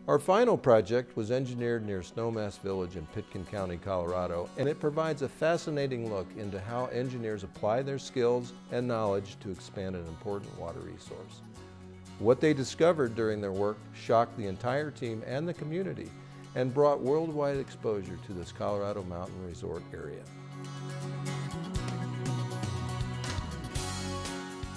Our final project was engineered near Snowmass Village in Pitkin County, Colorado, and it provides a fascinating look into how engineers apply their skills and knowledge to expand an important water resource. What they discovered during their work shocked the entire team and the community and brought worldwide exposure to this Colorado mountain resort area.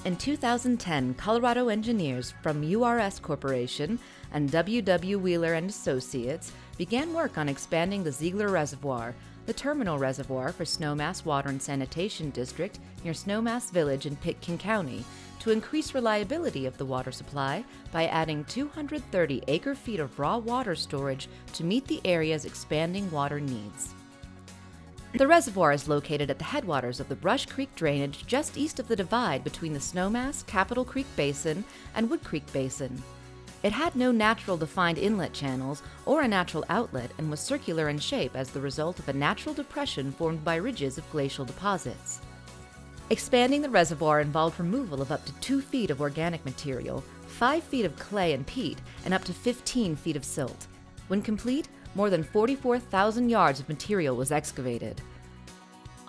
In 2010, Colorado engineers from URS Corporation and W.W. Wheeler and Associates began work on expanding the Ziegler Reservoir, the terminal reservoir for Snowmass Water and Sanitation District near Snowmass Village in Pitkin County, to increase reliability of the water supply by adding 230 acre-feet of raw water storage to meet the area's expanding water needs. The reservoir is located at the headwaters of the Brush Creek drainage just east of the divide between the Snowmass, Capitol Creek Basin, and Wood Creek Basin. It had no natural defined inlet channels or a natural outlet and was circular in shape as the result of a natural depression formed by ridges of glacial deposits. Expanding the reservoir involved removal of up to 2 feet of organic material, 5 feet of clay and peat, and up to 15 feet of silt. When complete, more than 44,000 yards of material was excavated.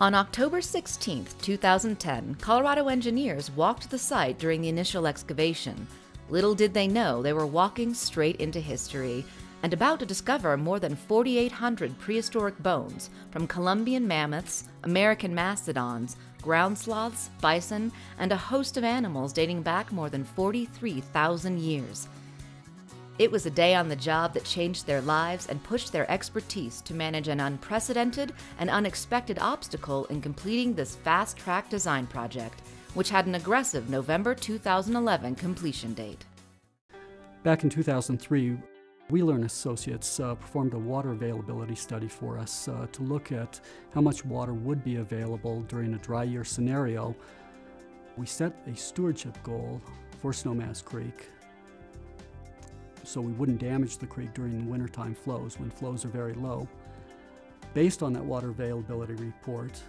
On October 16, 2010, Colorado engineers walked the site during the initial excavation. Little did they know they were walking straight into history and about to discover more than 4,800 prehistoric bones from Columbian mammoths, American mastodons, ground sloths, bison, and a host of animals dating back more than 43,000 years. It was a day on the job that changed their lives and pushed their expertise to manage an unprecedented and unexpected obstacle in completing this fast-track design project, which had an aggressive November 2011 completion date. Back in 2003, Wheeler and Associates performed a water availability study for us to look at how much water would be available during a dry year scenario. We set a stewardship goal for Snowmass Creek so we wouldn't damage the creek during wintertime flows when flows are very low. Based on that water availability report,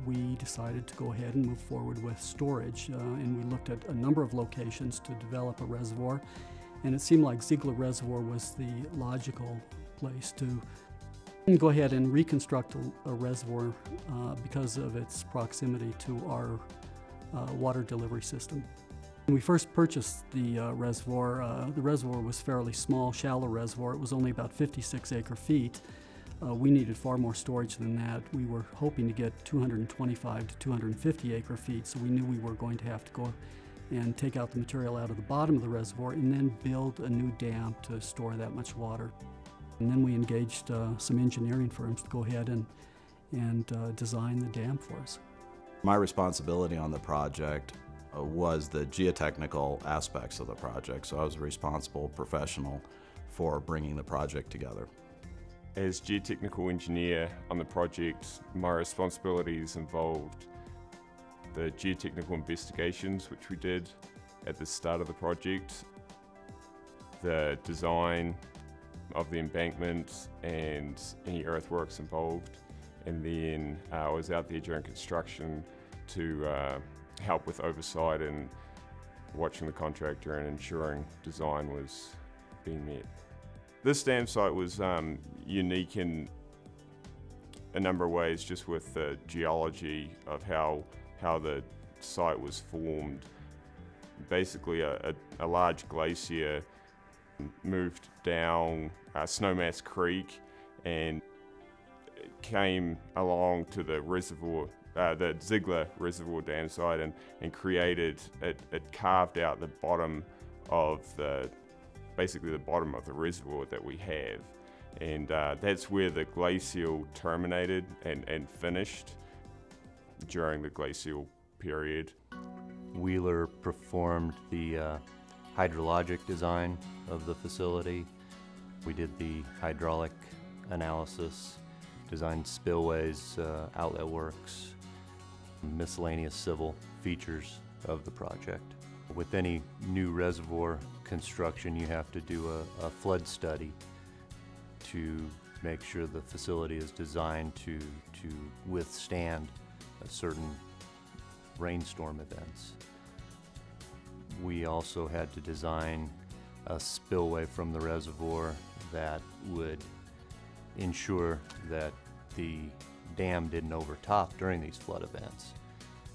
we decided to go ahead and move forward with storage, and we looked at a number of locations to develop a reservoir, and it seemed like Ziegler Reservoir was the logical place to go ahead and reconstruct a reservoir because of its proximity to our water delivery system. When we first purchased the reservoir was fairly small, shallow reservoir. It was only about 56 acre-feet. We needed far more storage than that. We were hoping to get 225 to 250 acre-feet, so we knew we were going to have to go and take out the material out of the bottom of the reservoir and then build a new dam to store that much water. And then we engaged some engineering firms to go ahead and design the dam for us. My responsibility on the project was the geotechnical aspects of the project, so I was a responsible professional for bringing the project together. As geotechnical engineer on the project, my responsibilities involved the geotechnical investigations which we did at the start of the project, the design of the embankment and any earthworks involved, and then I was out there during construction to help with oversight and watching the contractor and ensuring design was being met. This dam site was unique in a number of ways, just with the geology of how the site was formed. Basically a large glacier moved down Snowmass Creek and came along to the reservoir, the Ziegler Reservoir dam site, and created, it carved out the bottom of basically the bottom of the reservoir that we have. And that's where the glacial terminated and finished during the glacial period. Wheeler performed the hydrologic design of the facility. We did the hydraulic analysis, designed spillways, outlet works, miscellaneous civil features of the project. With any new reservoir construction, you have to do a flood study to make sure the facility is designed to withstand certain rainstorm events. We also had to design a spillway from the reservoir that would ensure that the dam didn't overtop during these flood events.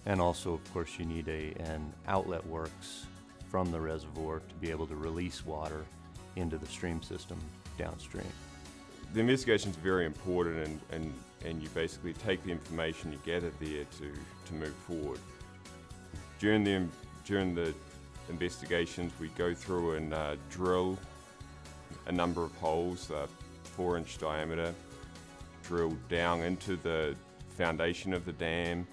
And also, of course, you need an outlet works from the reservoir to be able to release water into the stream system downstream. The investigation is very important, and you basically take the information you gather there to move forward. During the investigations, we go through and drill a number of holes, 4-inch diameter, drill down into the foundation of the dam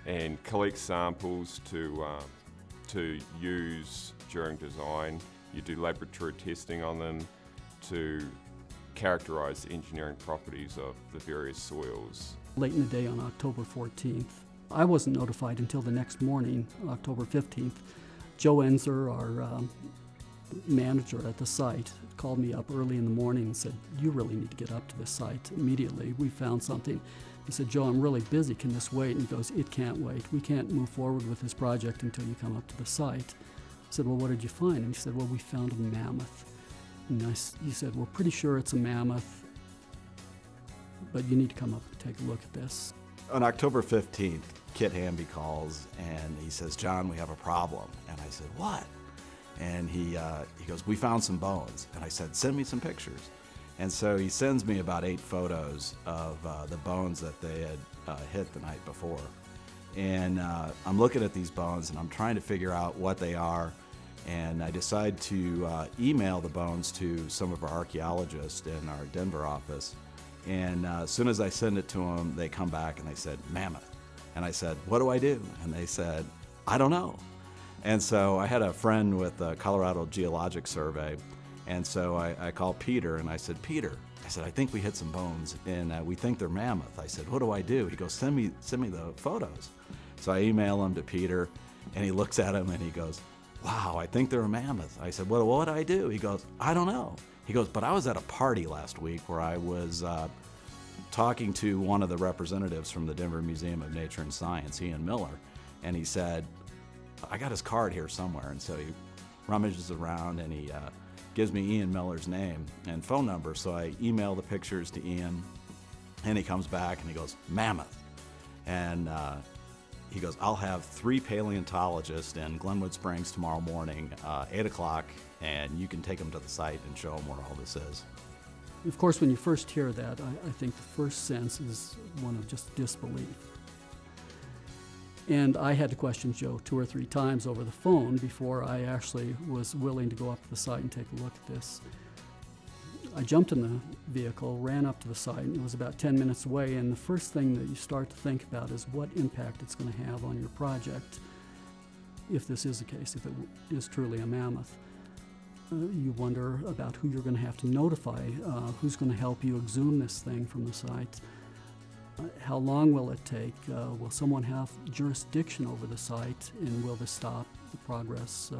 and collect samples to use during design. You do laboratory testing on them to characterize the engineering properties of the various soils. Late in the day on October 14th, I wasn't notified until the next morning, October 15th. Joe Enzer, our manager at the site, called me up early in the morning and said, "You really need to get up to the site immediately. We found something." He said, "Joe, I'm really busy. Can this wait?" And he goes, "It can't wait. We can't move forward with this project until you come up to the site." I said, "Well, what did you find?" And he said, "Well, we found a mammoth." And he said, "We're pretty sure it's a mammoth, but you need to come up and take a look at this." On October 15th, Kit Hamby calls and he says, "John, we have a problem." And I said, "What?" And he goes, "We found some bones." And I said, "Send me some pictures." And so he sends me about 8 photos of the bones that they had hit the night before. And I'm looking at these bones and I'm trying to figure out what they are. And I decide to email the bones to some of our archaeologists in our Denver office. And as soon as I send it to them, they come back and they said, "Mammoth." And I said, "What do I do?" And they said, "I don't know." And so I had a friend with the Colorado Geologic Survey, and so I called Peter and I said, "Peter," I said, "I think we hit some bones and we think they're mammoth." I said, "What do I do?" He goes, send me the photos." So I email them to Peter and he looks at them and he goes, "Wow, I think they're a mammoth." I said, "Well, what do I do?" He goes, "I don't know." He goes, "But I was at a party last week where I was talking to one of the representatives from the Denver Museum of Nature and Science, Ian Miller, and he said, I got his card here somewhere." And so he rummages around and he gives me Ian Miller's name and phone number. So I email the pictures to Ian and he comes back and he goes, "Mammoth." And he goes, "I'll have 3 paleontologists in Glenwood Springs tomorrow morning, 8 o'clock, and you can take them to the site and show them where all this is." Of course, when you first hear that, I think the first sense is one of just disbelief. And I had to question Joe 2 or 3 times over the phone before I actually was willing to go up to the site and take a look at this. I jumped in the vehicle, ran up to the site, and it was about 10 minutes away, and the first thing that you start to think about is what impact it's going to have on your project if this is the case, if it is truly a mammoth. You wonder about who you're going to have to notify, who's going to help you exhume this thing from the site. How long will it take? Will someone have jurisdiction over the site, and will this stop the progress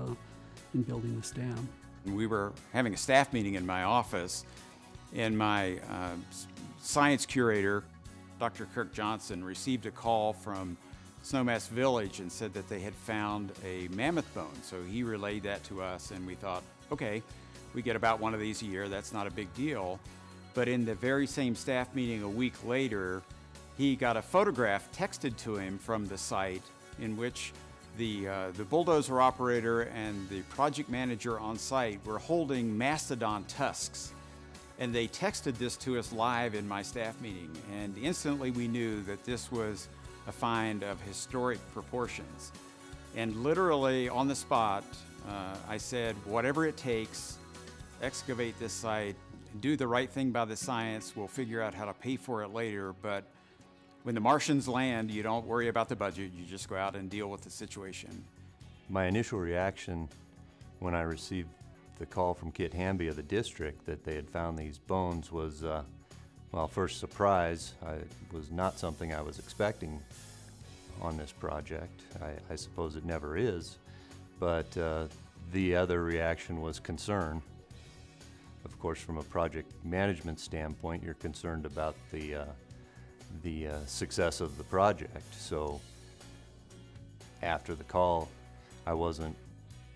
in building this dam? We were having a staff meeting in my office, and my science curator, Dr. Kirk Johnson, received a call from Snowmass Village and said that they had found a mammoth bone. So he relayed that to us, and we thought, okay, we get about one of these a year, that's not a big deal. But in the very same staff meeting a week later, he got a photograph texted to him from the site in which the bulldozer operator and the project manager on site were holding mastodon tusks. And they texted this to us live in my staff meeting. And instantly we knew that this was a find of historic proportions. And literally on the spot, I said, whatever it takes, excavate this site, do the right thing by the science. We'll figure out how to pay for it later. But when the Martians land, you don't worry about the budget. You just go out and deal with the situation. My initial reaction when I received the call from Kit Hamby of the district that they had found these bones was, well, first surprise. It was not something I was expecting on this project. I suppose it never is. But the other reaction was concern. Of course, from a project management standpoint, you're concerned about the success of the project. So after the call, I wasn't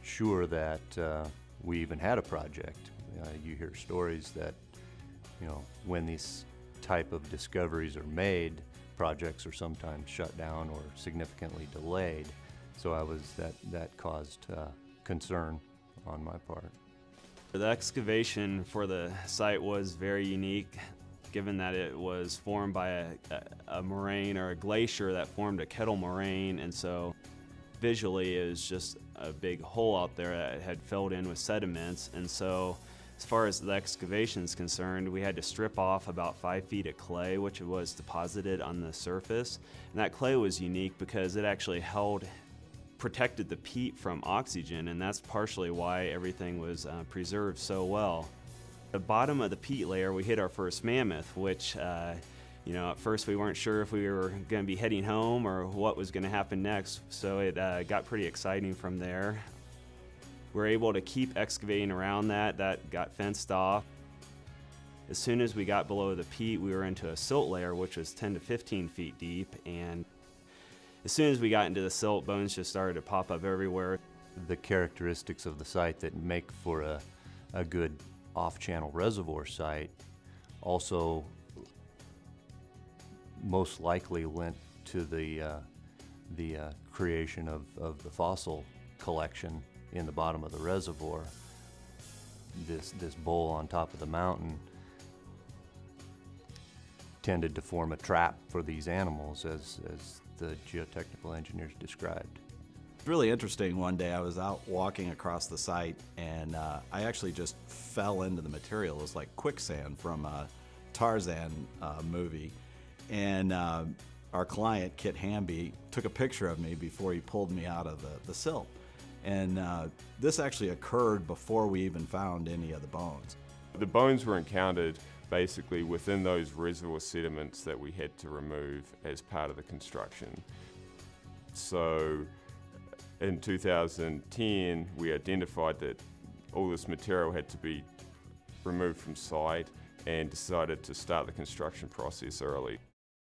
sure that we even had a project. You hear stories that You know, when these type of discoveries are made, projects are sometimes shut down or significantly delayed. So that caused concern on my part. The excavation for the site was very unique, given that it was formed by a moraine or a glacier that formed a kettle moraine, and so visually it was just a big hole out there that had filled in with sediments. And so as far as the excavation is concerned, we had to strip off about 5 feet of clay, which was deposited on the surface. And that clay was unique because it actually protected the peat from oxygen, and that's partially why everything was preserved so well. The bottom of the peat layer, we hit our first mammoth, which you know, at first we weren't sure if we were going to be heading home or what was going to happen next, so it got pretty exciting from there. We were able to keep excavating around that got fenced off. As soon as we got below the peat, we were into a silt layer, which was 10 to 15 feet deep, and as soon as we got into the silt, bones just started to pop up everywhere. The characteristics of the site that make for a good off-channel reservoir site also most likely lent to the creation of the fossil collection in the bottom of the reservoir. This bowl on top of the mountain tended to form a trap for these animals, as the geotechnical engineers described. It's really interesting. One day I was out walking across the site, and I actually just fell into the material. It was like quicksand from a Tarzan movie. And our client, Kit Hamby, took a picture of me before he pulled me out of the silt. And this actually occurred before we even found any of the bones. The bones were encountered basically within those reservoir sediments that we had to remove as part of the construction. So in 2010, we identified that all this material had to be removed from site and decided to start the construction process early.